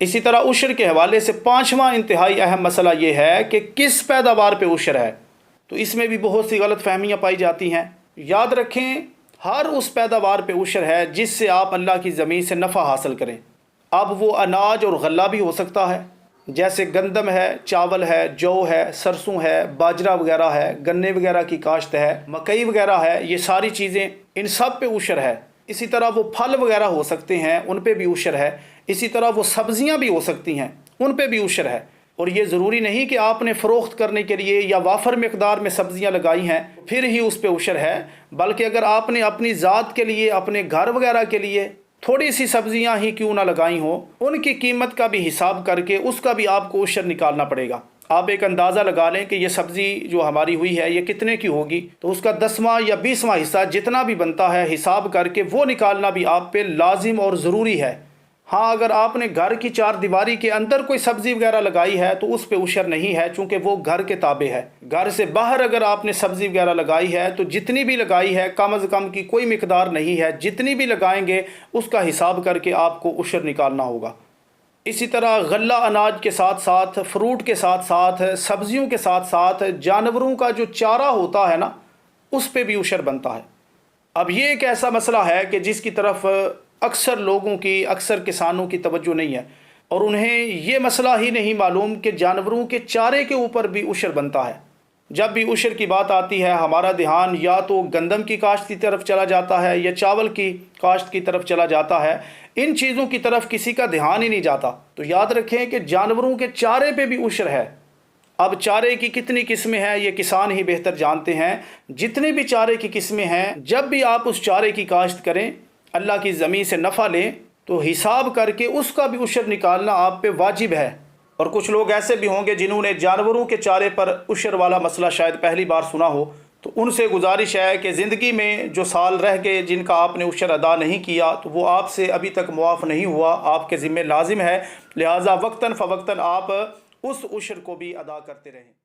اسی طرح عشر کے حوالے سے پانچواں انتہائی اہم مسئلہ یہ ہے کہ کس پیداوار پہ عشر ہے، تو اس میں بھی بہت سی غلط فہمیاں پائی جاتی ہیں۔ یاد رکھیں، ہر اس پیداوار پہ عشر ہے جس سے آپ اللہ کی زمین سے نفع حاصل کریں۔ اب وہ اناج اور غلہ بھی ہو سکتا ہے، جیسے گندم ہے، چاول ہے، جو ہے، سرسوں ہے، باجرہ وغیرہ ہے، گنے وغیرہ کی کاشت ہے، مکئی وغیرہ ہے، یہ ساری چیزیں ان سب پہ عشر ہے۔ اسی طرح وہ پھل وغیرہ ہو سکتے ہیں، ان پہ بھی عشر ہے۔ اسی طرح وہ سبزیاں بھی ہو سکتی ہیں، ان پہ بھی عشر ہے۔ اور یہ ضروری نہیں کہ آپ نے فروخت کرنے کے لیے یا وافر مقدار میں سبزیاں لگائی ہیں پھر ہی اس پہ عشر ہے، بلکہ اگر آپ نے اپنی ذات کے لیے، اپنے گھر وغیرہ کے لیے تھوڑی سی سبزیاں ہی کیوں نہ لگائی ہوں، ان کی قیمت کا بھی حساب کر کے اس کا بھی آپ کو عشر نکالنا پڑے گا۔ آپ ایک اندازہ لگا لیں کہ یہ سبزی جو ہماری ہوئی ہے یہ کتنے کی ہوگی، تو اس کا 10واں یا 20واں حصہ جتنا بھی بنتا ہے حساب کر کے وہ نکالنا بھی آپ پہ لازم اور ضروری ہے۔ ہاں، اگر آپ نے گھر کی چار دیواری کے اندر کوئی سبزی وغیرہ لگائی ہے تو اس پہ عشر نہیں ہے، چونکہ وہ گھر کے تابع ہے۔ گھر سے باہر اگر آپ نے سبزی وغیرہ لگائی ہے تو جتنی بھی لگائی ہے کم از کم کی کوئی مقدار نہیں ہے، جتنی بھی لگائیں گے اس کا حساب کر کے آپ کو عشر نکالنا ہوگا۔ اسی طرح غلہ اناج کے ساتھ ساتھ، فروٹ کے ساتھ ساتھ، سبزیوں کے ساتھ ساتھ جانوروں کا جو چارہ ہوتا ہے نا، اس پہ بھی عشر بنتا ہے۔ اب یہ ایک ایسا مسئلہ ہے کہ جس کی طرف اکثر لوگوں کی، اکثر کسانوں کی توجہ نہیں ہے، اور انہیں یہ مسئلہ ہی نہیں معلوم کہ جانوروں کے چارے کے اوپر بھی عشر بنتا ہے۔ جب بھی عشر کی بات آتی ہے ہمارا دھیان یا تو گندم کی کاشت کی طرف چلا جاتا ہے یا چاول کی کاشت کی طرف چلا جاتا ہے، ان چیزوں کی طرف کسی کا دھیان ہی نہیں جاتا۔ تو یاد رکھیں کہ جانوروں کے چارے پہ بھی عشر ہے۔ اب چارے کی کتنی قسمیں ہیں یہ کسان ہی بہتر جانتے ہیں۔ جتنے بھی چارے کی قسمیں ہیں، جب بھی آپ اس چارے کی کاشت کریں، اللہ کی زمین سے نفع لیں، تو حساب کر کے اس کا بھی عشر نکالنا آپ پہ واجب ہے۔ اور کچھ لوگ ایسے بھی ہوں گے جنہوں نے جانوروں کے چارے پر عشر والا مسئلہ شاید پہلی بار سنا ہو، تو ان سے گزارش ہے کہ زندگی میں جو سال رہ گئے جن کا آپ نے عشر ادا نہیں کیا، تو وہ آپ سے ابھی تک معاف نہیں ہوا، آپ کے ذمہ لازم ہے، لہٰذا وقتاً فوقتاً آپ اس عشر کو بھی ادا کرتے رہیں۔